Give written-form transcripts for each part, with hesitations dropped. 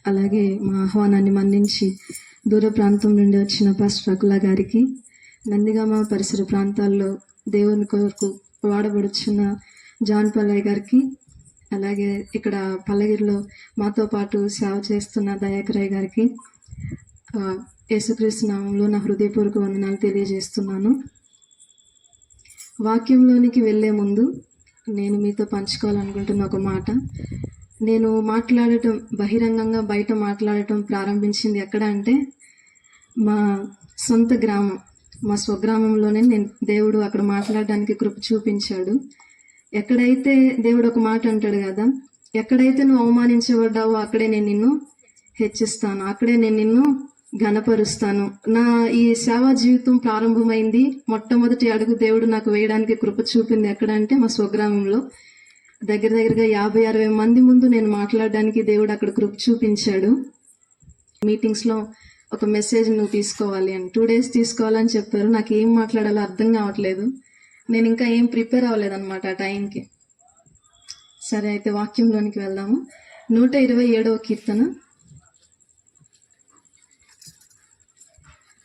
అలాగే మా ఆహ్వానాన్ని మన్నించి దూర ప్రాంతం నుండి వచ్చిన పాస్టర్ అకుల గారికి, నందిగామ పరిసర ప్రాంతాల్లో దేవుని కొరకు వాడబడుచున్న జాన్ పల్లయ్య గారికి, అలాగే ఇక్కడ పల్లగిరిలో మాతో పాటు సేవ చేస్తున్న దయాకరయ్య గారికి యేసుక్రీస్తు నామంలో నా హృదయపూర్వక వందనాలు తెలియజేస్తున్నాను. వాక్యంలోనికి వెళ్ళే ముందు నేను మీతో పంచుకోవాలనుకుంటున్న ఒక మాట. నేను మాట్లాడటం బహిరంగంగా బయట మాట్లాడటం ప్రారంభించింది ఎక్కడ అంటే మా సొంత గ్రామం, మా స్వగ్రామంలోనే దేవుడు అక్కడ మాట్లాడడానికి కృప చూపించాడు. ఎక్కడైతే దేవుడు ఒక మాట అంటాడు కదా, ఎక్కడైతే నువ్వు అవమానించబడ్డావో అక్కడే నేను నిన్ను హెచ్చిస్తాను, అక్కడే నేను నిన్ను ఘనపరుస్తాను. నా ఈ సేవా జీవితం ప్రారంభమైంది, మొట్టమొదటి అడుగు దేవుడు నాకు వేయడానికి కృప చూపింది ఎక్కడ అంటే మా స్వగ్రామంలో. దగ్గరగా 50-60 మంది ముందు నేను మాట్లాడడానికి దేవుడు అక్కడ కృప చూపించాడు. మీటింగ్స్లో ఒక మెసేజ్ నువ్వు తీసుకోవాలి అని 2 days తీసుకోవాలని చెప్పారు. నాకు ఏం మాట్లాడాలో అర్థం కావట్లేదు. నేను ఇంకా ఏం ప్రిపేర్ అవ్వలేదన్నమాట ఆ టైంకి. సరే, అయితే వాక్యంలోనికి వెళ్దాము. 127వ కీర్తన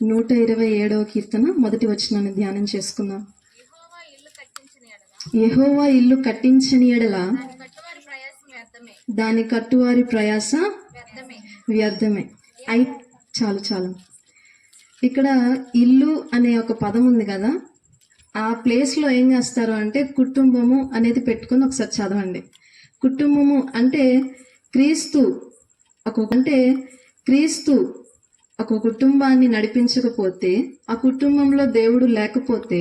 127వ కీర్తన మొదటి వచనాన్ని ధ్యానం చేసుకుందాం. యెహోవా ఇల్లు కట్టించని ఎడల దాని కట్టువారి ప్రయాస వ్యర్థమే. చాలు. ఇక్కడ ఇల్లు అనే ఒక పదం ఉంది కదా, ఆ ప్లేస్లో ఏం చేస్తారు అంటే కుటుంబము అనేది పెట్టుకొని ఒకసారి చదవండి. కుటుంబము అంటే క్రీస్తు ఒక కుటుంబాన్ని నడిపించకపోతే, ఆ కుటుంబంలో దేవుడు లేకపోతే,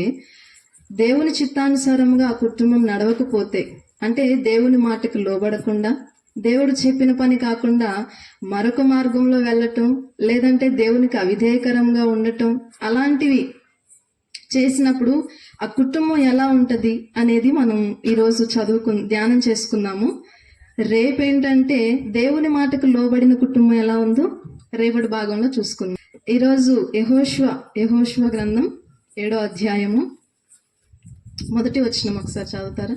దేవుని చిత్తానుసారంగా ఆ కుటుంబం నడవకపోతే, అంటే దేవుని మాటకు లోబడకుండా, దేవుడు చెప్పిన పని కాకుండా మరొక మార్గంలో వెళ్ళటం, లేదంటే దేవునికి అవిధేయకరంగా ఉండటం, అలాంటివి చేసినప్పుడు ఆ కుటుంబం ఎలా ఉంటుంది అనేది మనం ఈరోజు ధ్యానం చేసుకుందాము. రేపేంటంటే దేవుని మాటకు లోబడిన కుటుంబం ఎలా ఉందో రేపటి భాగంలో చూసుకుందాం. ఈరోజు యెహోషువ గ్రంథం 7వ అధ్యాయము మొదటి వచనం ఒకసారి చదువుతారా?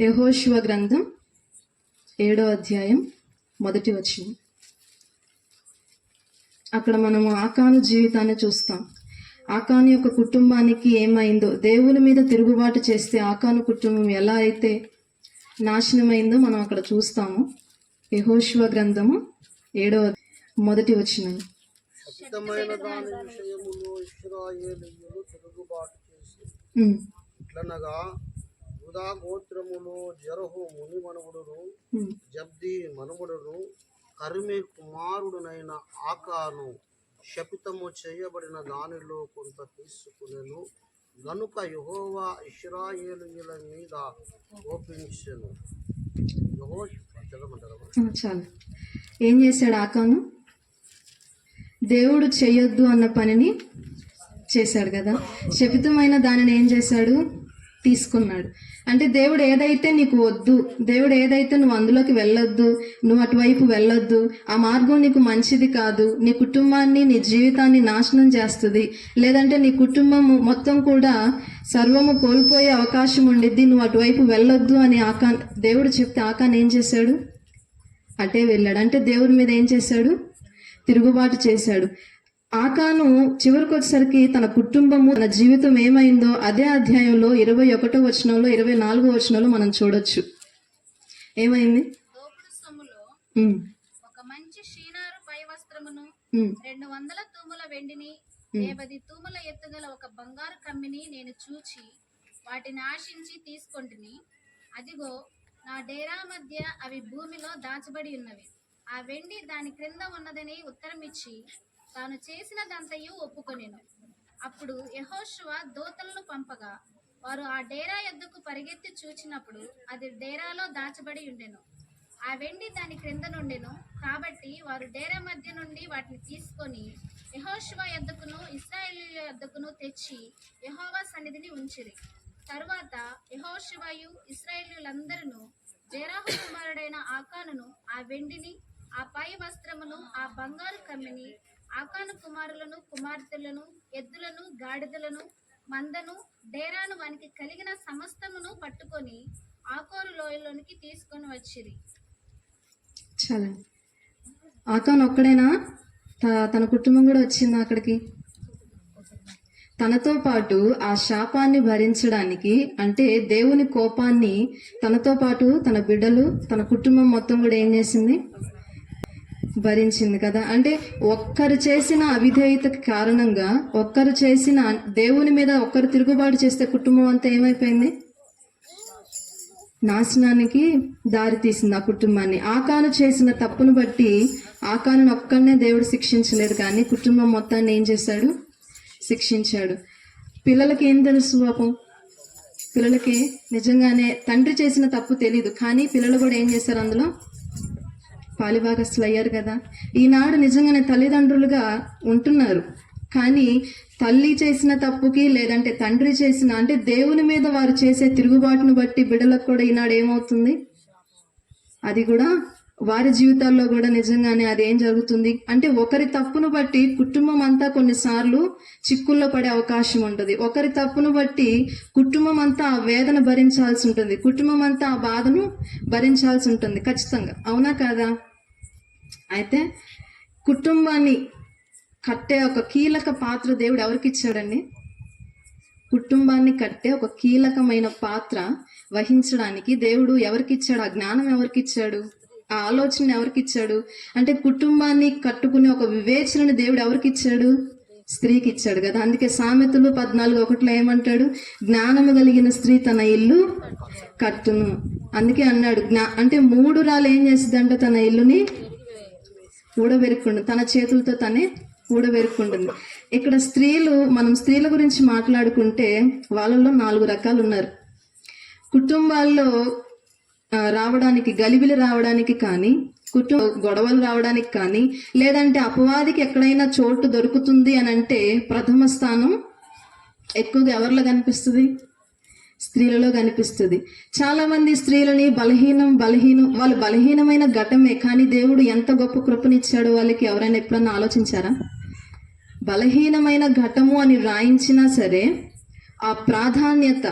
యెహోషువ గ్రంథం 7వ అధ్యాయం మొదటి వచనం. అక్కడ మనము ఆకాను జీవితాన్ని చూస్తాం. ఆకాను యొక్క కుటుంబానికి ఏమైందో, దేవుని మీద తిరుగుబాటు చేస్తే ఆకాను కుటుంబం ఎలా అయితే నాశనమైందో మనం అక్కడ చూస్తాము. యెహోషువ గ్రంథము 7వ మొదటి వచనం. ఇట్లనగా యూదా గోత్రములో జెరహు ముని మనుమడును, జబ్ది మనుమడును, కర్మి కుమారుడునైన ఆకాను శపితము చేయబడిన దానిలో కొంత తీసుకునేను గనుక యెహోవా ఇశ్రాయేలీయుల మీద కోపించెను. చాలు. ఏం చేశాడు ఆకాను? దేవుడు చేయొద్దు అన్న పనిని చేశాడు కదా, శపితమైన దానిని ఏం చేశాడు? తీసుకున్నాడు. అంటే దేవుడు ఏదైతే నీకు వద్దు, దేవుడు ఏదైతే నువ్వు అందులోకి వెళ్ళొద్దు, నువ్వు అటువైపు వెళ్ళొద్దు, ఆ మార్గం నీకు మంచిది కాదు, నీ కుటుంబాన్ని నీ జీవితాన్ని నాశనం చేస్తుంది, లేదంటే నీ కుటుంబం మొత్తం కూడా సర్వము కోల్పోయే అవకాశం ఉండిద్ది, నువ్వు అటువైపు వెళ్ళొద్దు అని దేవుడు చెప్తే ఆకాన్ ఏం చేశాడు? అటే వెళ్ళాడు. అంటే దేవుడి మీద ఏం చేశాడు? తిరుగుబాటు చేశాడు. ఆకాను చివరికి వచ్చేసరికి తన కుటుంబము, తన జీవితం ఏమైందో అదే అధ్యాయంలో 21వ వచనంలో 24వ వచనంలో మనం చూడొచ్చు. ఏమైంది? ఒక మంచి షీనారు పై వస్త్రమును 200 తూముల వెండిని 50 తూముల ఎత్తుగల ఒక బంగారు కమ్మిని నేను చూచి వాటిని ఆశించి తీసుకొంటిని. అదిగో నా డేరా మధ్య అవి భూమిలో దాచబడి ఉన్నవి. ఆ వెండి దాని క్రింద ఉన్నదని ఉత్తరమిచ్చి తాను చేసినదంతయు ఒప్పుకొనెను. అప్పుడు యెహోషువ దూతలను పంపగా వారు ఆ డేరా యొద్దకు పరిగెత్తి చూచినప్పుడు అది డేరాలో దాచబడి ఉండెను. ఆ వెండి దాని క్రింద నుండెను. కాబట్టి వారు డేరా మధ్య నుండి వాటిని తీసుకొని యెహోషువ యొద్దకును ఇశ్రాయేలీయుల యొద్దకును తెచ్చి యెహోవా సన్నిధిని ఉంచిరి. తరువాత యెహోషువయు ఇశ్రాయేలీయులందరూ జెరహు కుమారుడైన ఆకానును, ఆ వెండిని, ఆ పై వస్త్రమును, ఆ బంగారు కమ్మిని, ఆకాను కుమారులను, కుమార్తెలను, ఎద్దులను, గాడిదలను, మందను, డేరాను వానికి కలిగిన సమస్తమును పట్టుకొని ఆకోరు లోయలోనికి తీసుకొని వచ్చిరి. చాలా ఆకాన్ ఒక్కడేనా? తన కుటుంబం కూడా వచ్చిందా అక్కడికి? తనతో పాటు ఆ శాపాన్ని భరించడానికి, అంటే దేవుని కోపాన్ని తనతో పాటు తన బిడ్డలు, తన కుటుంబం మొత్తం కూడా ఏం చేసింది? భరించింది కదా. అంటే ఒక్కరు చేసిన అవిధేయతకి కారణంగా, ఒక్కరు చేసిన దేవుని మీద ఒక్కరు తిరుగుబాటు చేస్తే కుటుంబం అంతా ఏమైపోయింది? నాశనానికి దారి తీసింది ఆ కుటుంబాన్ని. ఆకాను చేసిన తప్పును బట్టి ఆకాను ఒక్కడనే దేవుడు శిక్షించలేదు, కానీ కుటుంబం మొత్తాన్ని ఏం చేశాడు? శిక్షించాడు. పిల్లలకి ఏం తెలుసు పాపం? పిల్లలకి నిజంగానే తండ్రి చేసిన తప్పు తెలీదు, కానీ పిల్లలు కూడా ఏం చేశారు? అందులో పాలిభాగస్తులు అయ్యారు కదా. ఈనాడు నిజంగానే తల్లిదండ్రులుగా ఉంటున్నారు, కానీ తల్లి చేసిన తప్పుకి, లేదంటే తండ్రి చేసిన, అంటే దేవుని మీద వారు చేసే తిరుగుబాటును బట్టి బిడ్డలకు కూడా ఈనాడు ఏమవుతుంది? అది కూడా వారి జీవితాల్లో కూడా నిజంగానే అది ఏం జరుగుతుంది అంటే, ఒకరి తప్పును బట్టి కుటుంబం అంతా కొన్నిసార్లు చిక్కుల్లో పడే అవకాశం ఉంటుంది. ఒకరి తప్పును బట్టి కుటుంబం అంతా ఆ వేదన భరించాల్సి ఉంటుంది, కుటుంబం అంతా ఆ బాధను భరించాల్సి ఉంటుంది ఖచ్చితంగా. అవునా కాదా? అయితే కుటుంబాన్ని కట్టే ఒక కీలక పాత్ర దేవుడు ఎవరికి ఇచ్చాడండి? కుటుంబాన్ని కట్టే ఒక కీలకమైన పాత్ర వహించడానికి దేవుడు ఎవరికి ఇచ్చాడు? ఆ జ్ఞానం ఎవరికి ఇచ్చాడు? ఆ ఆలోచన ఎవరికి ఇచ్చాడు? అంటే కుటుంబాన్ని కట్టుకునే ఒక వివేచనని దేవుడు ఎవరికి ఇచ్చాడు? స్త్రీకి ఇచ్చాడు కదా. అందుకే సామెతలు 14:1 ఏమంటాడు? జ్ఞానము కలిగిన స్త్రీ తన ఇల్లు కట్టును. అందుకే అన్నాడు, అంటే 3 రాళ్ళు ఏం చేస్తుందంట? తన ఇల్లుని ఊడబెరుక్కుంటుంది, తన చేతులతో తనే ఊడబెరుక్కుంటుంది. ఇక్కడ మనం స్త్రీల గురించి మాట్లాడుకుంటే వాళ్ళలో 4 రకాలు ఉన్నారు. కుటుంబాల్లో రావడానికి, గలిబిలి రావడానికి కానీ, గొడవలు రావడానికి కానీ, లేదంటే అపవాదికి ఎక్కడైనా చోటు దొరుకుతుంది అని అంటే ప్రథమ స్థానం ఎక్కువగా ఎవరిలో కనిపిస్తుంది? స్త్రీలలో కనిపిస్తుంది. చాలా మంది స్త్రీలని బలహీనం వాళ్ళు బలహీనమైన ఘటమే, కానీ దేవుడు ఎంత గొప్ప కృపనిచ్చాడు వాళ్ళకి. ఎవరైనా ఎప్పుడన్నా ఆలోచించారా? బలహీనమైన ఘటము అని రాయించినా సరే, ఆ ప్రాధాన్యత,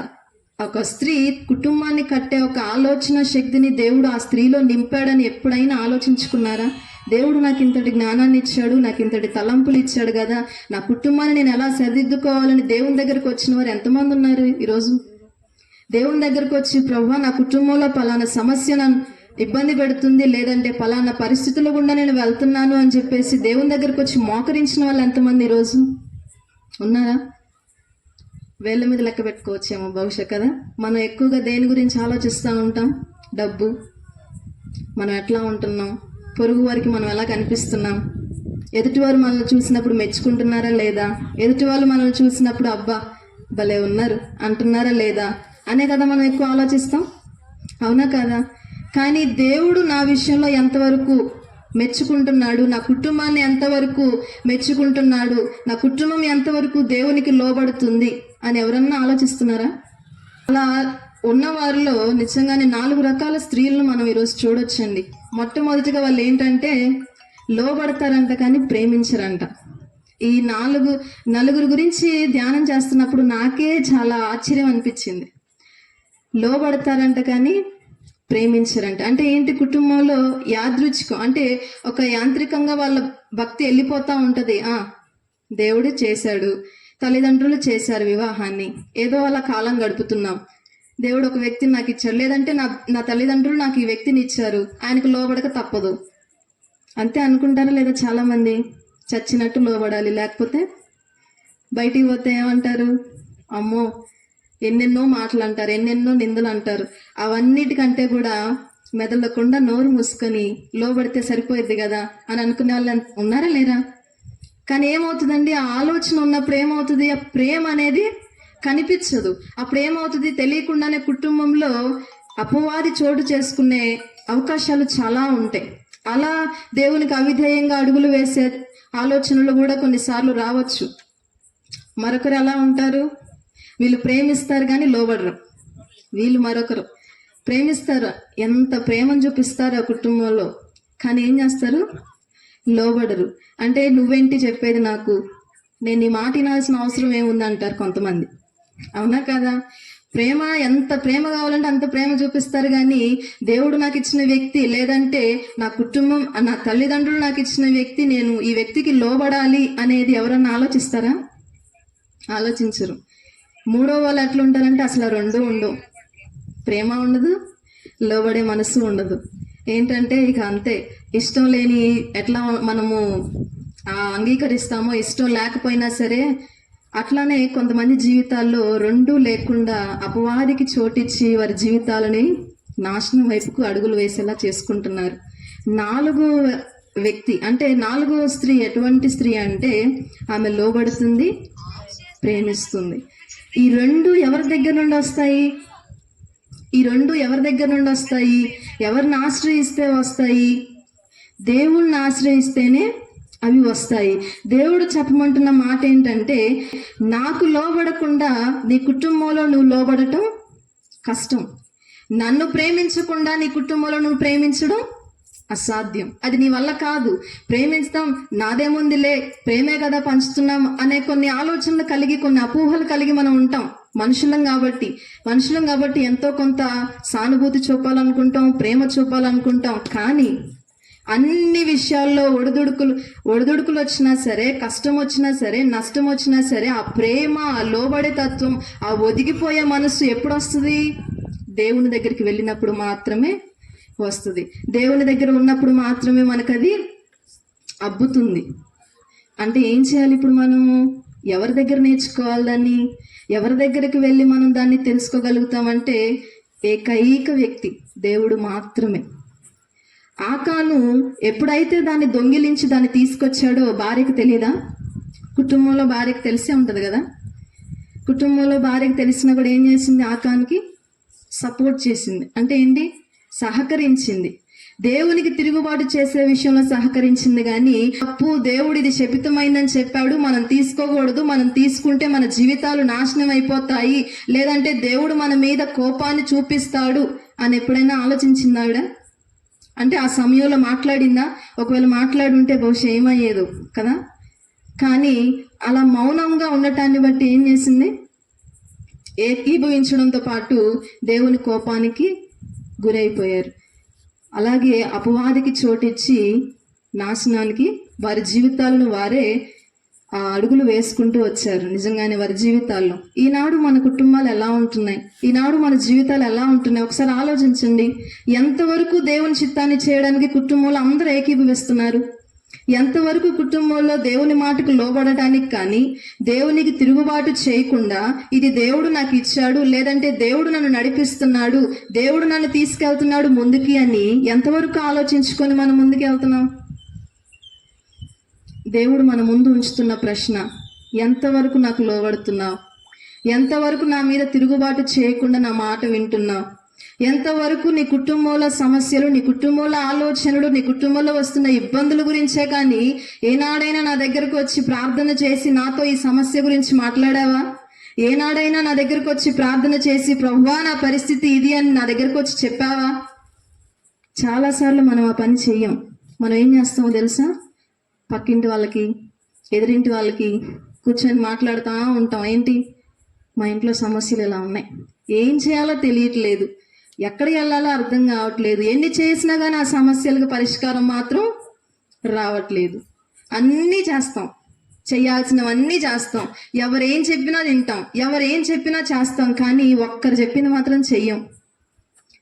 ఒక స్త్రీ కుటుంబాన్ని కట్టే ఒక ఆలోచన శక్తిని దేవుడు ఆ స్త్రీలో నింపాడని ఎప్పుడైనా ఆలోచించుకున్నారా? దేవుడు నాకు ఇంతటి జ్ఞానాన్ని ఇచ్చాడు, నాకు ఇంతటి తలంపులు ఇచ్చాడు కదా, నా కుటుంబాన్ని నేను ఎలా సరిదిద్దుకోవాలని దేవుని దగ్గరకు వచ్చిన వారు ఎంతమంది ఉన్నారు ఈరోజు? దేవుని దగ్గరకు వచ్చి, ప్రభువా నా కుటుంబంలో పలానా సమస్య నన్ను ఇబ్బంది పెడుతుంది, లేదంటే పలానా పరిస్థితుల గుండా నేను వెళ్తున్నాను అని చెప్పేసి దేవుని దగ్గరకు వచ్చి మోకరించిన వాళ్ళు ఎంతమంది ఈరోజు ఉన్నారా? వేళ్ళ మీద లెక్క పెట్టుకోవచ్చేమో బహుశా కదా. మనం ఎక్కువగా దేని గురించి ఆలోచిస్తూ ఉంటాం? డబ్బు, మనం ఎట్లా ఉంటున్నాం, పొరుగు వారికి మనం ఎలా కనిపిస్తున్నాం, ఎదుటివారు మనల్ని చూసినప్పుడు మెచ్చుకుంటున్నారా లేదా, ఎదుటి వాళ్ళు మనల్ని చూసినప్పుడు అబ్బా భలే ఉన్నారు అంటున్నారా లేదా అనే కదా మనం ఎక్కువ ఆలోచిస్తాం. అవునా కదా? కానీ దేవుడు నా విషయంలో ఎంతవరకు మెచ్చుకుంటున్నాడు, నా కుటుంబాన్ని ఎంతవరకు మెచ్చుకుంటున్నాడు, నా కుటుంబం ఎంతవరకు దేవునికి లోబడుతుంది అని ఎవరన్నా ఆలోచిస్తున్నారా? అలా ఉన్న వారిలో నిజంగానే 4 రకాల స్త్రీలను మనం ఈరోజు చూడొచ్చండి. మొట్టమొదటిగా వాళ్ళు ఏంటంటే లోబడతారంట కానీ ప్రేమించరంట. ఈ నలుగురు గురించి ధ్యానం చేస్తున్నప్పుడు నాకే చాలా ఆశ్చర్యం అనిపించింది. లోబడతారంట కానీ ప్రేమించరంట. అంటే ఏంటి? కుటుంబంలో యాదృచ్ఛికం, అంటే ఒక యాంత్రికంగా వాళ్ళ భక్తి వెళ్ళిపోతూ ఉంటుంది. దేవుడు చేశాడు, తల్లిదండ్రులు చేశారు వివాహాన్ని, ఏదో అలా కాలం గడుపుతున్నాం, దేవుడు ఒక వ్యక్తిని నాకు ఇచ్చాడు, లేదంటే నా తల్లిదండ్రులు నాకు ఈ వ్యక్తిని ఇచ్చారు, ఆయనకు లోబడక తప్పదు, అంతే అనుకుంటారా లేదా? చాలామంది చచ్చినట్టు లోబడాలి, లేకపోతే బయటికి పోతే ఏమంటారు? అమ్మో ఎన్నెన్నో మాటలు అంటారు, ఎన్నెన్నో నిందలు అంటారు. అవన్నిటికంటే కూడా మెదలకుండా నోరు మూసుకొని లోబడితే సరిపోయిద్ది కదా అని అనుకునే వాళ్ళు ఉన్నారా లేరా? కానీ ఏమవుతుందండి, ఆ ఆలోచన ఉన్నప్పుడు ఏమవుతుంది? ఆ ప్రేమ అనేది కనిపించదు. అప్పుడు ఏమవుతుంది? తెలియకుండానే కుటుంబంలో అపవాది చోటు చేసుకునే అవకాశాలు చాలా ఉంటాయి. అలా దేవునికి అవిధేయంగా అడుగులు వేసే ఆలోచనలు కూడా కొన్నిసార్లు రావచ్చు. మరొకరు ఎలా ఉంటారు? వీళ్ళు ప్రేమిస్తారు కానీ లోబడరు, వీళ్ళు మరొకరు ప్రేమిస్తారు, ఎంత ప్రేమను చూపిస్తారు ఆ కుటుంబంలో, కానీ ఏం చేస్తారు? లోబడరు. అంటే నువ్వేంటి చెప్పేది నాకు, నేను నీ మాట వినాల్సిన అవసరం ఏముంది అంటారు కొంతమంది. అవునా కదా? ప్రేమ ఎంత ప్రేమ కావాలంటే అంత ప్రేమ చూపిస్తారు, కానీ దేవుడు నాకు ఇచ్చిన వ్యక్తి, లేదంటే నా కుటుంబం, నా తల్లిదండ్రులు నాకు ఇచ్చిన వ్యక్తి, నేను ఈ వ్యక్తికి లోబడాలి అనేది ఎవరన్నా ఆలోచిస్తారా? ఆలోచించరు. మూడో వాళ్ళు ఎట్లా ఉంటారంటే అసలు రెండు ఉండవు. ప్రేమ ఉండదు, లోబడే మనసు ఉండదు. ఏంటంటే ఇక అంతే, ఇష్టం లేని ఎట్లా మనము అంగీకరిస్తామో, ఇష్టం లేకపోయినా సరే అట్లానే కొంతమంది జీవితాల్లో రెండూ లేకుండా అపవాదికి చోటిచ్చి వారి జీవితాలని నాశనం వైపుకు అడుగులు వేసేలా చేసుకుంటున్నారు. 4వ వ్యక్తి అంటే 4వ స్త్రీ ఎటువంటి స్త్రీ అంటే ఆమె లోబడుతుంది, ప్రేమిస్తుంది. ఈ రెండు ఎవరి దగ్గర నుండి వస్తాయి? ఈ రెండు ఎవరి దగ్గర నుండి వస్తాయి? ఎవరిని ఆశ్రయిస్తే వస్తాయి? దేవుణ్ణి ఆశ్రయిస్తేనే అవి వస్తాయి. దేవుడు చెప్పమంటున్న మాట ఏంటంటే, నాకు లోబడకుండా నీ కుటుంబంలో నువ్వు లోబడటం కష్టం. నన్ను ప్రేమించకుండా నీ కుటుంబంలో నువ్వు ప్రేమించడం అసాధ్యం. అది నీ వల్ల కాదు. ప్రేమిస్తాం, నాదేముందిలే, ప్రేమే కదా పంచుతున్నాం అనే కొన్ని ఆలోచనలు కలిగి, కొన్ని అపోహలు కలిగి మనం ఉంటాం. మనుషులం కాబట్టి ఎంతో కొంత సానుభూతి చూపాలనుకుంటాం, ప్రేమ చూపాలనుకుంటాం. కానీ అన్ని విషయాల్లో ఒడిదుడుకులు వచ్చినా సరే, కష్టం వచ్చినా సరే, నష్టం వచ్చినా సరే, ఆ ప్రేమ, ఆ లోబడే తత్వం, ఆ ఒదిగిపోయే మనసు ఎప్పుడు వస్తుంది? దేవుని దగ్గరికి వెళ్ళినప్పుడు మాత్రమే వస్తుంది. దేవుని దగ్గర ఉన్నప్పుడు మాత్రమే మనకు అది అబ్బుతుంది. అంటే ఏం చేయాలి ఇప్పుడు మనము? ఎవరి దగ్గర నేర్చుకోవాలి దాన్ని? ఎవరి దగ్గరికి వెళ్ళి మనం దాన్ని తెలుసుకోగలుగుతామంటే ఏకైక వ్యక్తి దేవుడు మాత్రమే. ఆకాను ఎప్పుడైతే దాన్ని దొంగిలించి దాన్ని తీసుకొచ్చాడో భార్యకు తెలియదా? కుటుంబంలో భార్యకు తెలిసే ఉంటుంది కదా. కుటుంబంలో భార్యకు తెలిసినా కూడా ఏం చేసింది? ఆకానికి సపోర్ట్ చేసింది. అంటే ఏంటి? సహకరించింది. దేవునికి తిరుగుబాటు చేసే విషయంలో సహకరించింది. కానీ తప్పు, దేవుడు ఇది శపితమైందని చెప్పాడు, మనం తీసుకోకూడదు, మనం తీసుకుంటే మన జీవితాలు నాశనం అయిపోతాయి, లేదంటే దేవుడు మన మీద కోపాన్ని చూపిస్తాడు అని ఎప్పుడైనా ఆలోచించిందా ఆవిడ? అంటే ఆ సమయంలో మాట్లాడిందా? ఒకవేళ మాట్లాడుంటే బహుశా ఏమయ్యేదో కదా. కానీ అలా మౌనంగా ఉండటాన్ని బట్టి ఏం చేసింది? ఏకీభవించడంతో పాటు దేవుని కోపానికి గురైపోయారు. అలాగే అపవాదికి చోటిచ్చి నాశనానికి వారి జీవితాలను వారే అడుగులు వేసుకుంటూ వచ్చారు. నిజంగానే వారి జీవితాల్లో ఈనాడు మన కుటుంబాలు ఎలా ఉంటున్నాయి? ఈనాడు మన జీవితాలు ఎలా ఉంటున్నాయి? ఒకసారి ఆలోచించండి. ఎంతవరకు దేవుని చిత్తాన్ని చేయడానికి కుటుంబంలో అందరూ ఏకీభవిస్తున్నారు? ఎంతవరకు కుటుంబంలో దేవుని మాటకు లోబడటానికి కానీ, దేవునికి తిరుగుబాటు చేయకుండా ఇది దేవుడు నాకు ఇచ్చాడు, లేదంటే దేవుడు నన్ను నడిపిస్తున్నాడు, దేవుడు నన్ను తీసుకెళ్తున్నాడు ముందుకి అని ఎంతవరకు ఆలోచించుకొని మనం ముందుకు వెళ్తున్నాం? దేవుడు మన ముందు ఉంచుతున్న ప్రశ్న, ఎంతవరకు నాకు లోబడుతున్నావు? ఎంతవరకు నా మీద తిరుగుబాటు చేయకుండా నా మాట వింటున్నావు? ఎంతవరకు నీ కుటుంబంలో సమస్యలు, నీ కుటుంబంలో ఆలోచనలు, నీ కుటుంబంలో వస్తున్న ఇబ్బందుల గురించే కానీ ఏనాడైనా నా దగ్గరకు వచ్చి ప్రార్థన చేసి నాతో ఈ సమస్య గురించి మాట్లాడావా? ఏనాడైనా నా దగ్గరకు వచ్చి ప్రార్థన చేసి ప్రభువా నా పరిస్థితి ఇది అని నా దగ్గరకు వచ్చి చెప్పావా? చాలాసార్లు మనం ఆ పని చెయ్యం. మనం ఏం చేస్తామో తెలుసా? పక్కింటి వాళ్ళకి, ఎదురింటి వాళ్ళకి కూర్చొని మాట్లాడుతూ ఉంటాం. ఏంటి? మా ఇంట్లో సమస్యలు ఎలా ఉన్నాయి, ఏం చేయాలో తెలియట్లేదు, ఎక్కడికి వెళ్ళాలో అర్థం కావట్లేదు, ఎన్ని చేసినా కానీ ఆ సమస్యలకు పరిష్కారం మాత్రం రావట్లేదు. అన్నీ చేస్తాం, చేయాల్సినవన్నీ చేస్తాం, ఎవరేం చెప్పినా వింటాం, ఎవరేం చెప్పినా చేస్తాం, కానీ ఒక్కరు చెప్పింది మాత్రం చెయ్యం.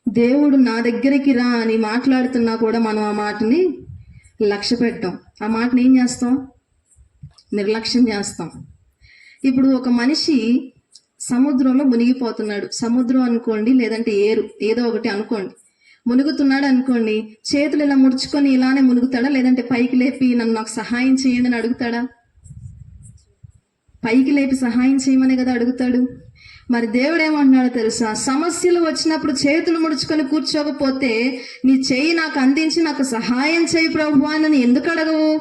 దేవుడు నా దగ్గరికి రా అని మాట్లాడుతున్నా కూడా మనం ఆ మాటని లక్ష్య పెట్టాం. ఆ మాటని ఏం చేస్తాం? నిర్లక్ష్యం చేస్తాం. ఇప్పుడు ఒక మనిషి సముద్రంలో మునిగిపోతున్నాడు, సముద్రం అనుకోండి, లేదంటే ఏరు, ఏదో ఒకటి అనుకోండి, మునుగుతున్నాడు అనుకోండి, చేతులు ఇలా ముడుచుకొని ఇలానే మునుగుతాడా? లేదంటే పైకి లేపి నన్ను నాకు సహాయం చేయండి అని అడుగుతాడా? పైకి లేపి సహాయం చేయమనే కదా అడుగుతాడు. మరి దేవుడు ఏమంటున్నాడో తెలుసా? సమస్యలు వచ్చినప్పుడు చేతులు ముడుచుకొని కూర్చోకపోతే నీ చెయ్యి నాకు అందించి నాకు సహాయం చేయి ప్రభువా అని ఎందుకు అడగవు?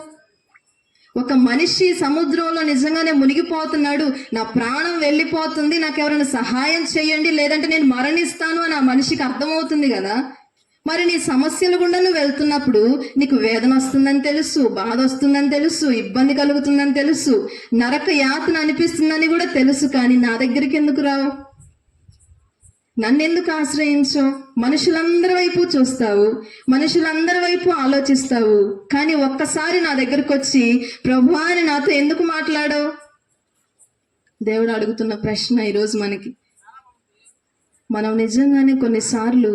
ఒక మనిషి సముద్రంలో నిజంగానే మునిగిపోతున్నాడు, నా ప్రాణం వెళ్ళిపోతుంది, నాకు ఎవరైనా సహాయం చేయండి లేదంటే నేను మరణిస్తాను అని ఆ మనిషికి అర్థమవుతుంది కదా. మరి నీ సమస్యలు గుండా నువ్వు వెళ్తున్నప్పుడు నీకు వేదన వస్తుందని తెలుసు, బాధ వస్తుందని తెలుసు, ఇబ్బంది కలుగుతుందని తెలుసు, నరక యాతన అనిపిస్తుందని కూడా తెలుసు, కానీ నా దగ్గరికి ఎందుకు రావు? నన్నెందుకు ఆశ్రయించో? మనుషులందరి వైపు చూస్తావు, మనుషులందరి వైపు ఆలోచిస్తావు, కానీ ఒక్కసారి నా దగ్గరకు వచ్చి ప్రభువా అని నాతో ఎందుకు మాట్లాడవు? దేవుడు అడుగుతున్న ప్రశ్న ఈరోజు మనకి. మనం నిజంగానే కొన్నిసార్లు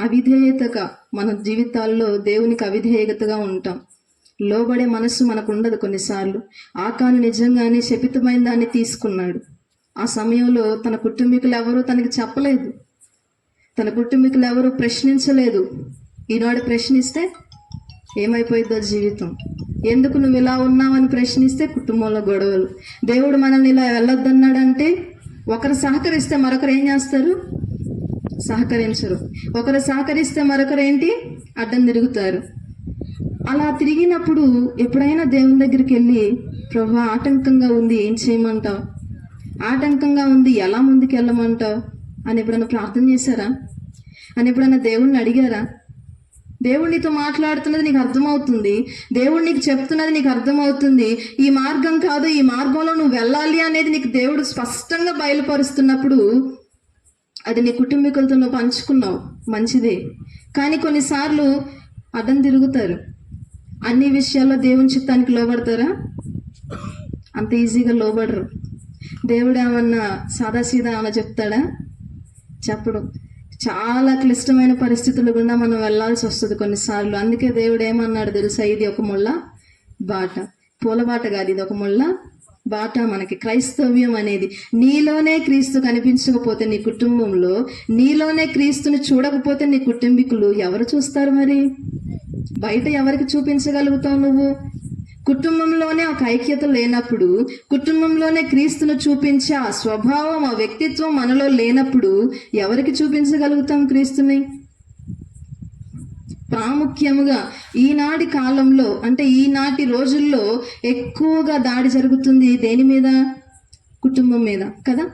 అవిధేయతగా మన జీవితాల్లో దేవునికి అవిధేయతగా ఉంటాం. లోబడే మనసు మనకు ఉండదు కొన్నిసార్లు. ఆకాను నిజంగానే శపితమైన దాన్ని తీసుకున్నాడు. ఆ సమయంలో తన కుటుంబీకులు ఎవరూ తనకి చెప్పలేదు, తన కుటుంబీకులు ఎవరూ ప్రశ్నించలేదు. ఈనాడు ప్రశ్నిస్తే ఏమైపోయిద్దో జీవితం. ఎందుకు నువ్వు ఇలా ఉన్నావని ప్రశ్నిస్తే కుటుంబంలో గొడవలు. దేవుడు మనల్ని ఇలా వెళ్ళొద్దన్నాడంటే ఒకరు సహకరిస్తే మరొకరు ఏం చేస్తారు? సహకరించరు. ఒకరు సహకరిస్తే మరొకరు ఏంటి? అడ్డం తిరుగుతారు. అలా తిరిగినప్పుడు ఎప్పుడైనా దేవుని దగ్గరికి వెళ్ళి ప్రభువా ఆటంకంగా ఉంది, ఏం చేయమంటావు? ఆటంకంగా ఉంది, ఎలా ముందుకు వెళ్ళమంటావు అని ఎప్పుడైనా ప్రార్థన చేశారా? అని ఎప్పుడైనా దేవుణ్ణి అడిగారా? దేవుడు నీతో మాట్లాడుతున్నది నీకు అర్థమవుతుంది, దేవుడు నీకు చెప్తున్నది నీకు అర్థమవుతుంది. ఈ మార్గం కాదు, ఈ మార్గంలో నువ్వు వెళ్ళాలి అనేది నీకు దేవుడు స్పష్టంగా బయలుపరుస్తున్నప్పుడు అది నీ కుటుంబీకులతో నువ్వు పంచుకున్నావు, మంచిదే. కానీ కొన్నిసార్లు అడ్డం తిరుగుతారు. అన్ని విషయాల్లో దేవుని చిత్తానికి లోబడతారా? అంత ఈజీగా లోబడరు. దేవుడు ఏమన్నా సాదాసీదా ఏమన్నా చెప్తాడా? చెప్పడు. చాలా క్లిష్టమైన పరిస్థితులు గుండా మనం వెళ్ళాల్సి వస్తుంది కొన్నిసార్లు. అందుకే దేవుడు ఏమన్నాడు తెలుసా? ఇది ఒక ముళ్ళ బాట, పూల బాట కాదు, ఇది ఒక ముళ్ళ బాట. మనకి క్రైస్తవ్యం అనేది నీలోనే క్రీస్తు కనిపించకపోతే నీ కుటుంబంలో, నీలోనే క్రీస్తుని చూడకపోతే నీ కుటుంబీకులు ఎవరు చూస్తారు? మరి బయట ఎవరికి చూపించగలుగుతావు నువ్వు? కుటుంబంలోనే ఒక ఐక్యత లేనప్పుడు, కుటుంబంలోనే క్రీస్తును చూపించే ఆ స్వభావం, ఆ వ్యక్తిత్వం మనలో లేనప్పుడు ఎవరికి చూపించగలుగుతాం క్రీస్తుని? ప్రాముఖ్యముగా ఈనాటి కాలంలో, అంటే ఈనాటి రోజుల్లో ఎక్కువగా దాడి జరుగుతుంది దేని మీద? కుటుంబం మీద కదా.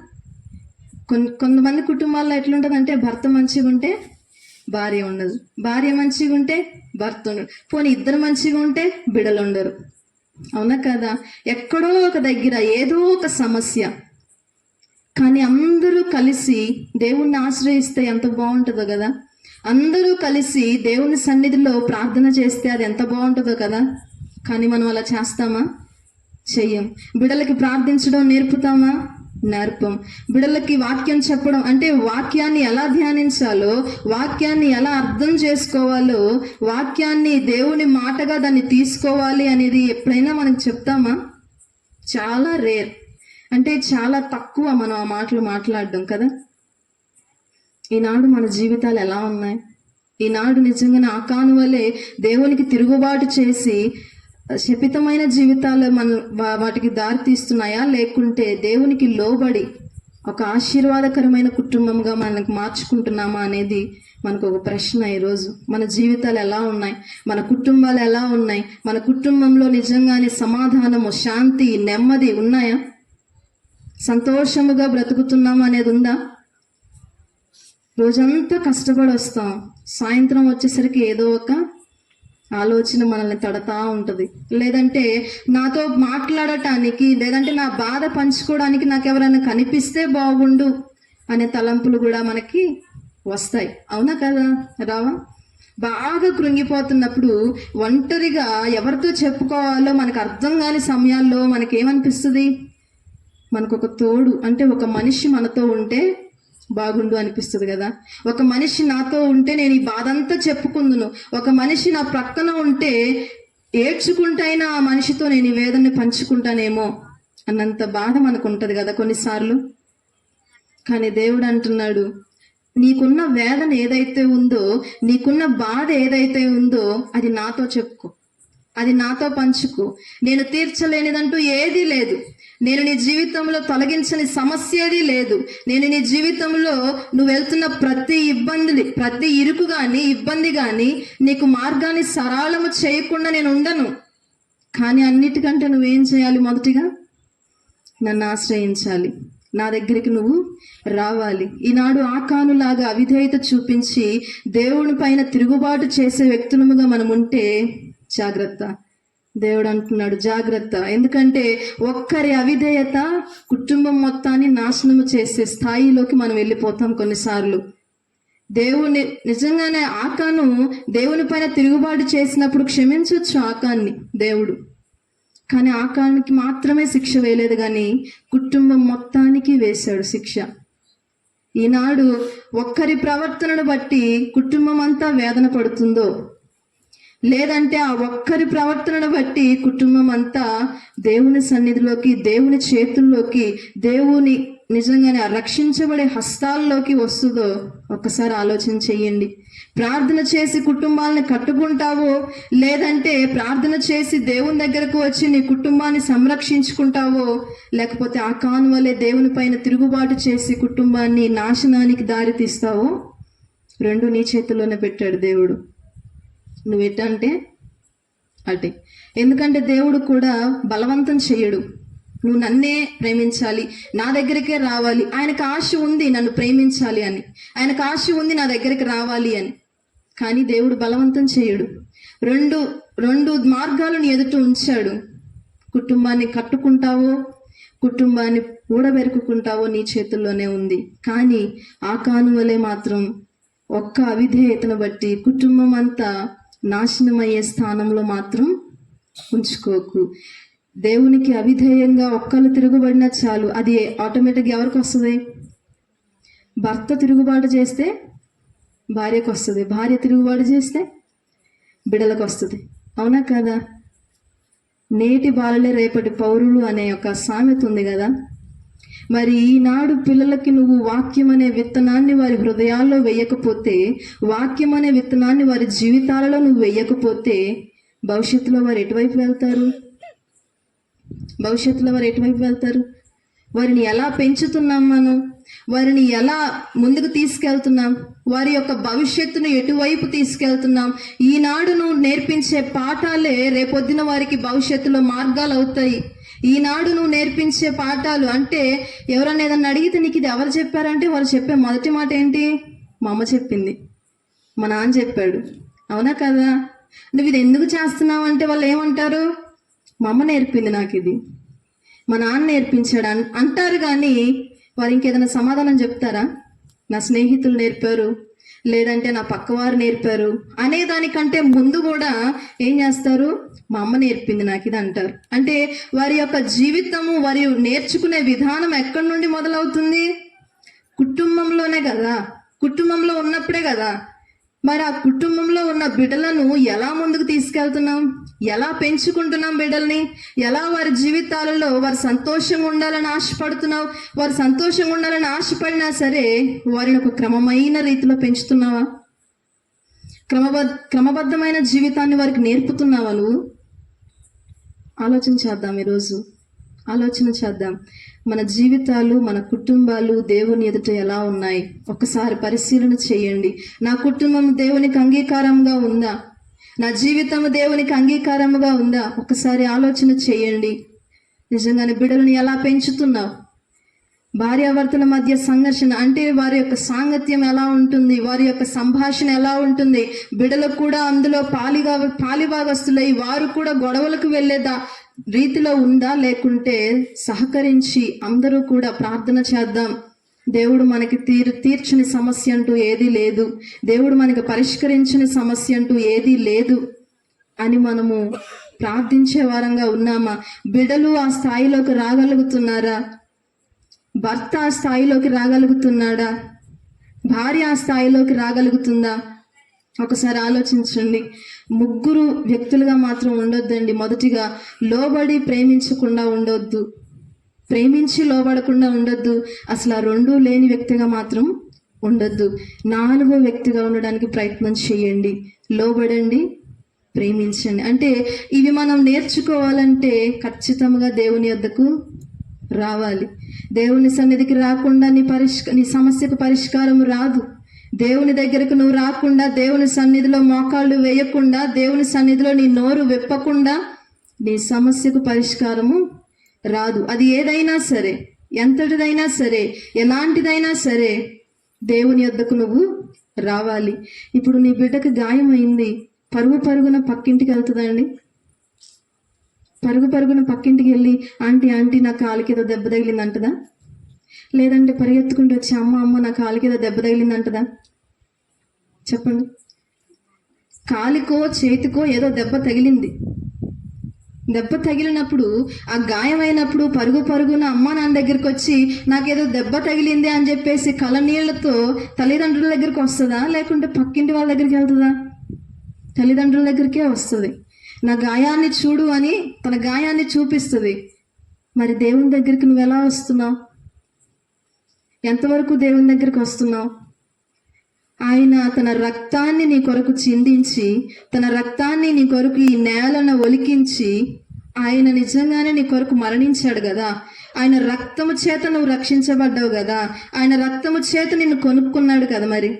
కొంతమంది కుటుంబాల్లో ఎట్లుంటుందంటే భర్త మంచిగా ఉంటే భార్య ఉండదు, భార్య మంచిగా ఉంటే భర్త ఉండడు, పోనీ ఇద్దరు మంచిగా ఉంటే బిడ్డలు ఉండరు. అవునా కదా? ఎక్కడో ఒక దగ్గర ఏదో ఒక సమస్య. కానీ అందరూ కలిసి దేవుణ్ణి ఆశ్రయిస్తే ఎంత బాగుంటుందో కదా. అందరూ కలిసి దేవుని సన్నిధిలో ప్రార్థన చేస్తే అది ఎంత బాగుంటుందో కదా. కానీ మనం అలా చేస్తామా? చెయ్యం. బిడ్డలకి ప్రార్థించడం నేర్పుతామా? నేర్పం. బిడ్డలకి వాక్యం చెప్పడం, అంటే వాక్యాన్ని ఎలా ధ్యానించాలో, వాక్యాన్ని ఎలా అర్థం చేసుకోవాలో, వాక్యాన్ని దేవుని మాటగా దాన్ని తీసుకోవాలి అనేది ఎప్పుడైనా మనకు చెప్తామా? చాలా రేర్, అంటే చాలా తక్కువ మనం ఆ మాటలు మాట్లాడడం కదా. ఈనాడు మన జీవితాలు ఎలా ఉన్నాయి? ఈనాడు నిజంగానే ఆకాను వలె దేవునికి తిరుగుబాటు చేసి శపితమైన జీవితాలు వాటికి దారి తీస్తున్నాయా, లేకుంటే దేవునికి లోబడి ఒక ఆశీర్వాదకరమైన కుటుంబంగా మనకు మార్చుకుంటున్నామా అనేది మనకు ఒక ప్రశ్న. ఈరోజు మన జీవితాలు ఎలా ఉన్నాయి? మన కుటుంబాలు ఎలా ఉన్నాయి? మన కుటుంబంలో నిజంగానే సమాధానము, శాంతి, నెమ్మది ఉన్నాయా? సంతోషముగా బ్రతుకుతున్నామా అనేది ఉందా? రోజంతా కష్టపడి వస్తాం, సాయంత్రం వచ్చేసరికి ఏదో ఒక ఆలోచన మనల్ని తడతా ఉంటుంది. లేదంటే నాతో మాట్లాడటానికి, లేదంటే నా బాధ పంచుకోవడానికి నాకు ఎవరైనా కనిపిస్తే బాగుండు అనే తలంపులు కూడా మనకి వస్తాయి. అవునా కదా? రావా? బాగా కృంగిపోతున్నప్పుడు ఒంటరిగా ఎవరితో చెప్పుకోవాలో మనకు అర్థం కాని సమయాల్లో మనకేమనిపిస్తుంది? మనకు ఒక తోడు, అంటే ఒక మనిషి మనతో ఉంటే బాగుండు అనిపిస్తుంది కదా. ఒక మనిషి నాతో ఉంటే నేను ఈ బాధ అంతా చెప్పుకుందును, ఒక మనిషి నా ప్రక్కన ఉంటే ఏడ్చుకుంటైనా ఆ మనిషితో నేను ఈ వేదనని పంచుకుంటానేమో అన్నంత బాధ మనకు ఉంటుంది కదా కొన్నిసార్లు. కానీ దేవుడు అంటున్నాడు, నీకున్న వేదన ఏదైతే ఉందో, నీకున్న బాధ ఏదైతే ఉందో అది నాతో చెప్పుకో, అది నాతో పంచుకో. నేను తీర్చలేనిదంటూ ఏదీ లేదు. నేను నీ జీవితంలో తొలగించని సమస్య ఏదీ లేదు. నేను నీ జీవితంలో నువ్వు వెళ్తున్న ప్రతి ప్రతి ఇరుకు కానీ, ఇబ్బంది కానీ నీకు మార్గాన్ని సరళము చేయకుండా నేను ఉండను. కానీ అన్నిటికంటే నువ్వేం చేయాలి? మొదటిగా నన్ను ఆశ్రయించాలి, నా దగ్గరికి నువ్వు రావాలి. ఈనాడు ఆకానులాగా అవిధేయత చూపించి దేవుని పైన తిరుగుబాటు చేసే వ్యక్తులముగా మనం ఉంటే జాగ్రత్త. దేవుడు అంటున్నాడు జాగ్రత్త, ఎందుకంటే ఒక్కరి అవిధేయత కుటుంబం మొత్తాన్ని నాశనము చేసే స్థాయిలోకి మనం వెళ్ళిపోతాం కొన్నిసార్లు. దేవుని నిజంగానే ఆకాను దేవుని పైన తిరుగుబాటు చేసినప్పుడు క్షమించవచ్చు ఆకాన్ని దేవుడు, కానీ ఆకానికి మాత్రమే శిక్ష వేయలేదు, కానీ కుటుంబం మొత్తానికి వేశాడు శిక్ష. ఈనాడు ఒక్కరి ప్రవర్తనను బట్టి కుటుంబం అంతా వేదన పడుతుందో, లేదంటే ఆ ఒక్కరి ప్రవర్తనను బట్టి కుటుంబం అంతా దేవుని సన్నిధిలోకి, దేవుని చేతుల్లోకి, దేవుని నిజంగానే రక్షించబడే హస్తాల్లోకి వస్తుందో ఒక్కసారి ఆలోచన చెయ్యండి. ప్రార్థన చేసి కుటుంబాలను కట్టుకుంటావో, లేదంటే ప్రార్థన చేసి దేవుని దగ్గరకు వచ్చి నీ కుటుంబాన్ని సంరక్షించుకుంటావో, లేకపోతే ఆ కాను వలె దేవుని పైన తిరుగుబాటు చేసి కుటుంబాన్ని నాశనానికి దారి తీస్తావో, రెండు నీ చేతుల్లోనే పెట్టాడు దేవుడు. నువ్వు ఎట్టంటే అటే. ఎందుకంటే దేవుడు కూడా బలవంతం చెయ్యడు. నువ్వు నన్నే ప్రేమించాలి, నా దగ్గరికే రావాలి. ఆయనకు ఆశ ఉంది నన్ను ప్రేమించాలి అని, ఆయనకు ఆశ ఉంది నా దగ్గరికి రావాలి అని, కానీ దేవుడు బలవంతం చేయడు. రెండు మార్గాలను ఎదుట ఉంచాడు. కుటుంబాన్ని కట్టుకుంటావో, కుటుంబాన్ని ఊడబెరుకుంటావో నీ చేతుల్లోనే ఉంది. కానీ ఆకాను వలె మాత్రం ఒక్క అవిధేయతను బట్టి కుటుంబం అంతా నాశనమయ్యే స్థానంలో మాత్రం ఉంచుకోకు. దేవునికి అవిధేయంగా ఒక్కళ్ళు తిరుగుబడినా చాలు, అది ఆటోమేటిక్గా ఎవరికి వస్తుంది? భర్త తిరుగుబాటు చేస్తే భార్యకు వస్తుంది, భార్య తిరుగుబాటు చేస్తే బిడ్డలకు వస్తుంది. అవునా కదా? నేటి బాలలే రేపటి పౌరులు అనే ఒక సామెత ఉంది కదా. మరి ఈనాడు పిల్లలకి నువ్వు వాక్యం అనే విత్తనాన్ని వారి హృదయాల్లో వేయకపోతే, వాక్యం అనే విత్తనాన్ని వారి జీవితాలలో నువ్వు వేయకపోతే, భవిష్యత్తులో వారు ఎటువైపు వెళ్తారు? వారిని ఎలా పెంచుతున్నాం మనం? వారిని ఎలా ముందుకు తీసుకెళ్తున్నాం? వారి యొక్క భవిష్యత్తును ఎటువైపు తీసుకెళ్తున్నాం? ఈనాడు నువ్వు నేర్పించే పాఠాలే రేపొద్దున వారికి భవిష్యత్తులో మార్గాలు అవుతాయి. ఈనాడు నువ్వు నేర్పించే పాఠాలు అంటే, ఎవరన్నా ఏదన్నా అడిగితే నీకు ఇది ఎవరు చెప్పారంటే వారు చెప్పే మొదటి మాట ఏంటి? మా అమ్మ చెప్పింది, మా నాన్న చెప్పాడు. అవునా కదా? నువ్వు ఇది ఎందుకు చేస్తున్నావు అంటే వాళ్ళు ఏమంటారు? మా అమ్మ నేర్పింది నాకు ఇది, మా నాన్న నేర్పించాడు అంటారు. కానీ వారు ఇంకేదైనా సమాధానం చెప్తారా? నా స్నేహితులు నేర్పారు, లేదంటే నా పక్కవారు నేర్పారు అనేదానికంటే ముందు కూడా ఏం చేస్తారు? మా అమ్మ నేర్పింది నాకు ఇది అంటారు. అంటే వారి యొక్క జీవితము, వారి నేర్చుకునే విధానం ఎక్కడి నుండి మొదలవుతుంది? కుటుంబంలోనే కదా. కుటుంబంలో ఉన్నప్పుడే కదా. మరి ఆ కుటుంబంలో ఉన్న బిడ్డలను ఎలా ముందుకు తీసుకెళ్తున్నాం? ఎలా పెంచుకుంటున్నాం బిడ్డల్ని? ఎలా వారి జీవితాలలో వారు సంతోషంగా ఉండాలని ఆశపడుతున్నావు? వారు సంతోషంగా ఉండాలని ఆశపడినా సరే వారిని ఒక క్రమమైన రీతిలో పెంచుతున్నావా? క్రమబద్ధమైన జీవితాన్ని వారికి నేర్పుతున్నావా నువ్వు? ఆలోచన చేద్దాం. మన జీవితాలు, మన కుటుంబాలు దేవుని ఎదుట ఎలా ఉన్నాయి? ఒకసారి పరిశీలన చేయండి. నా కుటుంబం దేవునికి అంగీకారంగా ఉందా? నా జీవితం దేవునికి అంగీకారముగా ఉందా? ఒకసారి ఆలోచన చేయండి. నిజంగానే బిడ్డలను ఎలా పెంచుతున్నావు? భార్యాభర్తల మధ్య సంఘర్షణ అంటే వారి యొక్క సాంగత్యం ఎలా ఉంటుంది? వారి యొక్క సంభాషణ ఎలా ఉంటుంది? బిడ్డలకు కూడా అందులో పాలిభాగస్తులై వారు కూడా గొడవలకు వెళ్ళేదా రీతిలో ఉందా? లేకుంటే సహకరించి అందరూ కూడా ప్రార్థన చేద్దాం, దేవుడు మనకి తీర్చని సమస్య అంటూ ఏదీ లేదు, దేవుడు మనకి పరిష్కరించని సమస్య అంటూ ఏదీ లేదు అని మనము ప్రార్థించే వారంగా ఉన్నామా? బిడ్డలు ఆ స్థాయిలోకి రాగలుగుతున్నారా? భర్త ఆ స్థాయిలోకి రాగలుగుతున్నాడా? భార్య ఆ స్థాయిలోకి రాగలుగుతుందా? ఒకసారి ఆలోచించండి. ముగ్గురు వ్యక్తులుగా మాత్రం ఉండొద్దండి. మొదటిగా లోబడి ప్రేమించకుండా ఉండొద్దు, ప్రేమించి లోబడకుండా ఉండొద్దు. అసలు ఆ రెండూ లేని వ్యక్తిగా మాత్రం ఉండొద్దు. నాలుగో వ్యక్తిగా ఉండడానికి ప్రయత్నం చేయండి. లోబడండి, ప్రేమించండి. అంటే ఇవి మనం నేర్చుకోవాలంటే ఖచ్చితంగా దేవుని యొద్దకు రావాలి. దేవుని సన్నిధికి రాకుండా నీ సమస్యకు పరిష్కారం రాదు. దేవుని దగ్గరకు నువ్వు రాకుండా, దేవుని సన్నిధిలో మోకాళ్ళు వేయకుండా, దేవుని సన్నిధిలో నీ నోరు విప్పకుండా నీ సమస్యకు పరిష్కారము రాదు. అది ఏదైనా సరే, ఎంతటిదైనా సరే, ఎలాంటిదైనా సరే దేవుని యొద్దకు నువ్వు రావాలి. ఇప్పుడు నీ బిడ్డకు గాయమైంది, పరుగున పక్కింటికి వెళ్తుందండి? పరుగు పరుగున పక్కింటికి వెళ్ళి ఆంటీ ఆంటీ నా కాలికి ఏదో దెబ్బ తగిలింది అంటదా? లేదంటే పరిగెత్తుకుంటూ వచ్చి అమ్మ అమ్మ నా కాలికి ఏదో దెబ్బ తగిలింది అంటదా? చెప్పండి. కాలికో చేతికో ఏదో దెబ్బ తగిలింది. దెబ్బ తగిలినప్పుడు, ఆ గాయమైనప్పుడు పరుగు పరుగున అమ్మ నాన్న దగ్గరికి వచ్చి నాకేదో దెబ్బ తగిలింది అని చెప్పేసి కళ్ళనీళ్లతో తల్లిదండ్రుల దగ్గరికి వస్తుందా, లేకుంటే పక్కింటి వాళ్ళ దగ్గరికి వెళ్తుందా? తల్లిదండ్రుల దగ్గరికే వస్తుంది. నా గాయాన్ని చూడు అని తన గాయాన్ని చూపిస్తుంది. మరి దేవుని దగ్గరికి నువ్వు ఎలా వస్తున్నావు? ఎంతవరకు దేవుని దగ్గరికి వస్తున్నావు? ఆయన తన రక్తాన్ని నీ కొరకు చిందించి, తన రక్తాన్ని నీ కొరకు ఈ నేలను ఒలికించి, ఆయన నిజంగానే నీ కొరకు మరణించాడు కదా. ఆయన రక్తము చేత నువ్వు రక్షించబడ్డావు కదా. ఆయన రక్తము చేత నిన్ను కొనుక్కున్నాడు కదా. మరి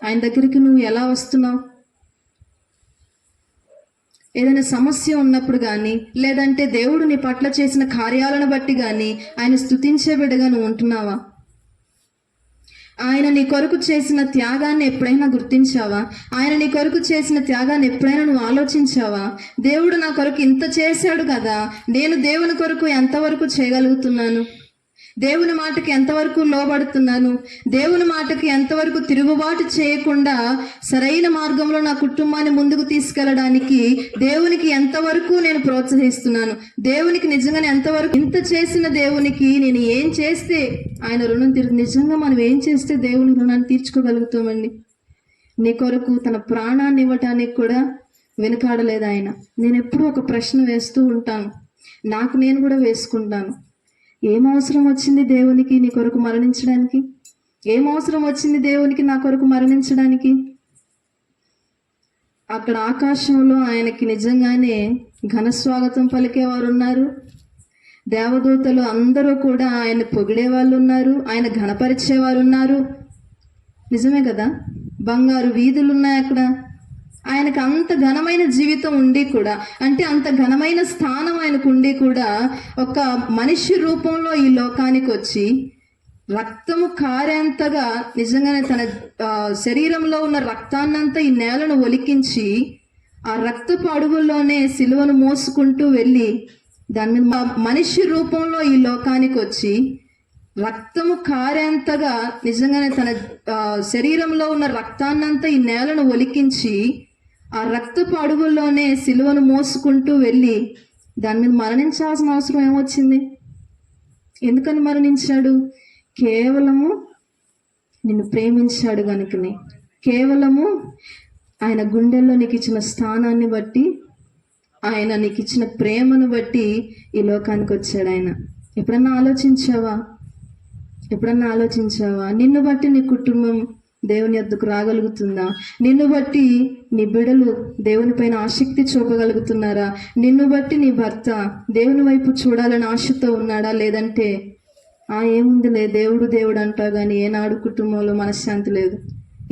ఆయన దగ్గరికి నువ్వు ఎలా వస్తున్నావు? ఏదైనా సమస్య ఉన్నప్పుడు కానీ, లేదంటే దేవుడు నీ పట్ల చేసిన కార్యాలను బట్టి కానీ ఆయన స్తుతించే బిడ్డగా నువ్వు ఉంటున్నావా? ఆయన నీ కొరకు చేసిన త్యాగాన్ని ఎప్పుడైనా గుర్తించావా? ఆయన నీ కొరకు చేసిన త్యాగాన్ని ఎప్పుడైనా నువ్వు ఆలోచించావా? దేవుడు నా కొరకు ఇంత చేశాడు కదా, నేను దేవుని కొరకు ఎంతవరకు చేయగలుగుతున్నాను? దేవుని మాటకి ఎంతవరకు లోబడుతున్నాను? దేవుని మాటకి ఎంతవరకు తిరుగుబాటు చేయకుండా సరైన మార్గంలో నా కుటుంబాన్ని ముందుకు తీసుకెళ్ళడానికి దేవునికి ఎంతవరకు నేను ప్రోత్సహిస్తున్నాను? దేవునికి నిజంగానే ఎంతవరకు, ఇంత చేసిన దేవునికి నేను ఏం చేస్తే ఆయన రుణం నిజంగా మనం ఏం చేస్తే దేవుని రుణాన్ని తీర్చుకోగలుగుతామండి? నీ కొరకు తన ప్రాణాన్ని ఇవ్వటానికి కూడా వెనుకాడలేదు ఆయన. నేను ఎప్పుడూ ఒక ప్రశ్న వేస్తూ ఉంటాను, నాకు నేను కూడా వేసుకుంటాను. ఏం అవసరం వచ్చింది దేవునికి నీ కొరకు మరణించడానికి? ఏం అవసరం వచ్చింది దేవునికి నా కొరకు మరణించడానికి? అక్కడ ఆకాశంలో ఆయనకి నిజంగానే ఘనస్వాగతం పలికేవారు ఉన్నారు. దేవదూతలు అందరూ కూడా ఆయన పొగిడే వాళ్ళు ఉన్నారు, ఆయన ఘనపరిచేవారు ఉన్నారు. నిజమే కదా. బంగారు వీధులు ఉన్నాయి అక్కడ. ఆయనకు అంత ఘనమైన జీవితం ఉండి కూడా, అంటే అంత ఘనమైన స్థానం ఆయనకు ఉండి కూడా, ఒక మనిషి రూపంలో ఈ లోకానికి వచ్చి రక్తము కారేంతగా నిజంగానే తన శరీరంలో ఉన్న రక్తాన్నంతా ఈ నేలను ఒలికించి, ఆ రక్తపు అడుగుల్లోనే సిలువను మోసుకుంటూ వెళ్ళి, దాని మనిషి రూపంలో ఈ లోకానికి వచ్చి రక్తము కారేంతగా నిజంగానే తన శరీరంలో ఉన్న రక్తాన్నంతా ఈ నేలను ఒలికించి, ఆ రక్తపు అడుగుల్లోనే సిలువను మోసుకుంటూ వెళ్ళి దాని మీద మరణించాల్సిన అవసరం ఏమొచ్చింది? ఎందుకని మరణించాడు? కేవలము నిన్ను ప్రేమించాడు కనుకనే. కేవలము ఆయన గుండెల్లో నీకు ఇచ్చిన స్థానాన్ని బట్టి, ఆయన నీకు ఇచ్చిన ప్రేమను బట్టి ఈ లోకానికి వచ్చాడు ఆయన. ఎప్పుడన్నా ఆలోచించావా? నిన్ను బట్టి నీ కుటుంబం దేవుని యొద్దకు రాగలుగుతుందా? నిన్ను బట్టి నీ బిడ్డలు దేవుని పైన ఆసక్తి చూపగలుగుతున్నారా? నిన్ను బట్టి నీ భర్త దేవుని వైపు చూడాలని ఆశతో ఉన్నాడా? లేదంటే ఏముందిలే దేవుడు దేవుడు అంటావు కానీ ఏనాడు కుటుంబంలో మనశ్శాంతి లేదు,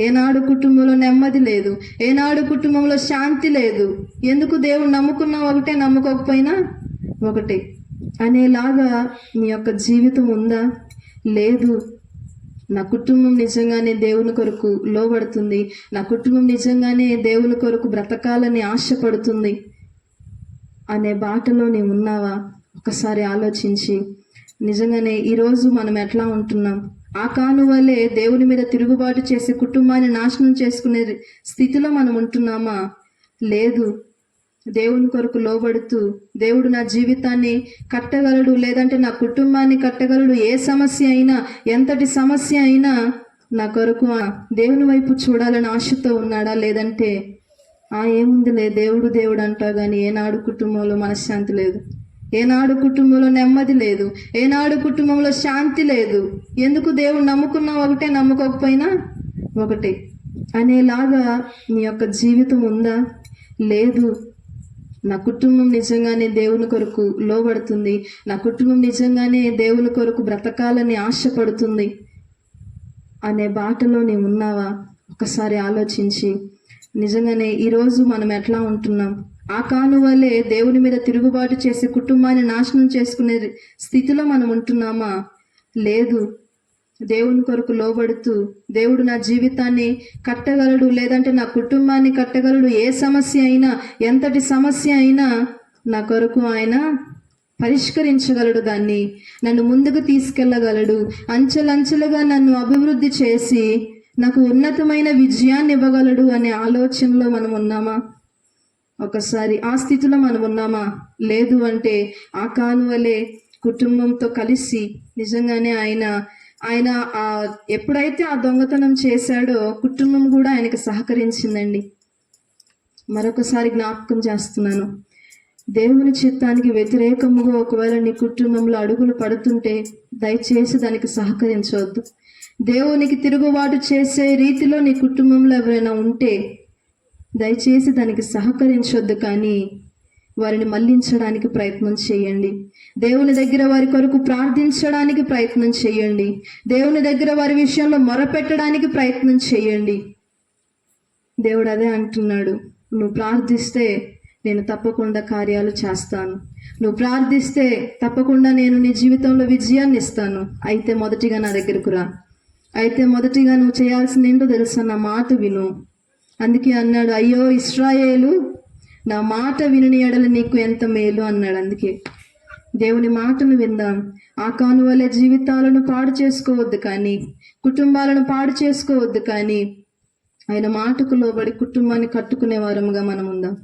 ఏనాడు కుటుంబంలో నెమ్మది లేదు, ఏనాడు కుటుంబంలో శాంతి లేదు. ఎందుకు? దేవుడు నమ్ముకున్నా ఒకటే, నమ్ముకోకపోయినా ఒకటే అనేలాగా నీ యొక్క జీవితం ఉందా? లేదు. నా కుటుంబం నిజంగానే దేవుని కొరకు లోబడుతుంది, నా కుటుంబం నిజంగానే దేవుని కొరకు బ్రతకాలని ఆశపడుతుంది అనే బాటలో నీవు ఉన్నావా? ఒకసారి ఆలోచించి, నిజంగానే ఈరోజు మనం ఎట్లా ఉంటున్నాం? ఆకాను వలె దేవుని మీద తిరుగుబాటు చేసి కుటుంబాన్ని నాశనం చేసుకునే స్థితిలో మనం ఉంటున్నామా? లేదు. దేవుని కొరకు లోబడుతూ, దేవుడు నా జీవితాన్ని కట్టగలడు, లేదంటే నా కుటుంబాన్ని కట్టగలడు, ఏ సమస్య అయినా, ఎంతటి సమస్య అయినా నా కొరకు దేవుని వైపు చూడాలని ఆశతో ఉన్నాడా? లేదంటే ఏముందిలే దేవుడు దేవుడు అంటావు కానీ ఏనాడు కుటుంబంలో మనశ్శాంతి లేదు, ఏనాడు కుటుంబంలో నెమ్మది లేదు, ఏనాడు కుటుంబంలో శాంతి లేదు. ఎందుకు? దేవుడు నమ్ముకున్నా ఒకటే, నమ్ముకోకపోయినా ఒకటే అనేలాగా నీ యొక్క జీవితం ఉందా? లేదు. నా కుటుంబం నిజంగానే దేవుని కొరకు లోబడుతుంది, నా కుటుంబం నిజంగానే దేవుని కొరకు బ్రతకాలని ఆశపడుతుంది అనే బాటలో నీవు ఉన్నావా? ఒకసారి ఆలోచించి, నిజంగానే ఈరోజు మనం ఎట్లా ఉంటున్నాం? ఆకాను వలె దేవుని మీద తిరుగుబాటు చేసి కుటుంబాన్ని నాశనం చేసుకునే స్థితిలో మనం ఉంటున్నామా? లేదు. దేవుని కొరకు లోబడుతూ, దేవుడు నా జీవితాన్ని కట్టగలడు, లేదంటే నా కుటుంబాన్ని కట్టగలడు, ఏ సమస్య అయినా, ఎంతటి సమస్య అయినా నా కొరకు ఆయన పరిష్కరించగలడు, దాన్ని నన్ను ముందుకు తీసుకెళ్ళగలడు, అంచెలంచెలుగా నన్ను అభివృద్ధి చేసి నాకు ఉన్నతమైన విజయాన్ని ఇవ్వగలడు అనే ఆలోచనలో మనం ఉన్నామా? ఒకసారి ఆ స్థితిలో మనం ఉన్నామా? లేదు అంటే ఆకాను వలె కుటుంబంతో కలిసి నిజంగానే ఆయన ఎప్పుడైతే ఆ దొంగతనం చేశాడో కుటుంబం కూడా ఆయనకి సహకరించిందండి. మరొకసారి జ్ఞాపకం చేస్తున్నాను, దేవుని చిత్తానికి వ్యతిరేకముగా ఒకవేళ నీ కుటుంబంలో అడుగులు పడుతుంటే దయచేసి దానికి సహకరించవద్దు. దేవునికి తిరుగుబాటు చేసే రీతిలో నీ కుటుంబంలో ఎవరైనా ఉంటే దయచేసి దానికి సహకరించొద్దు, కానీ వారిని మళ్లించడానికి ప్రయత్నం చేయండి. దేవుని దగ్గర వారి కొరకు ప్రార్థించడానికి ప్రయత్నం చేయండి. దేవుని దగ్గర వారి విషయంలో మొరపెట్టడానికి ప్రయత్నం చేయండి. దేవుడు అదే అంటున్నాడు, నువ్వు ప్రార్థిస్తే నేను తప్పకుండా కార్యాలు చేస్తాను, నువ్వు ప్రార్థిస్తే తప్పకుండా నేను నీ జీవితంలో విజయాన్ని ఇస్తాను. అయితే మొదటిగా నా దగ్గరకు రా, అయితే మొదటిగా నువ్వు చేయాల్సింది ఏంటో తెలుసా? నా మాట విను. అందుకే అన్నాడు, అయ్యో ఇశ్రాయేలు, నా మాట వినని ఎడల నీకు ఎంత మేలు అన్నాడు. అందుకే దేవుని మాటను విందాం. ఆకాను వలె జీవితాలను పాడు చేసుకోవద్దు, కానీ కుటుంబాలను పాడు చేసుకోవద్దు, కానీ ఆయన మాటకు లోబడి కుటుంబాన్ని కట్టుకునే వారముగా మనం ఉందాం.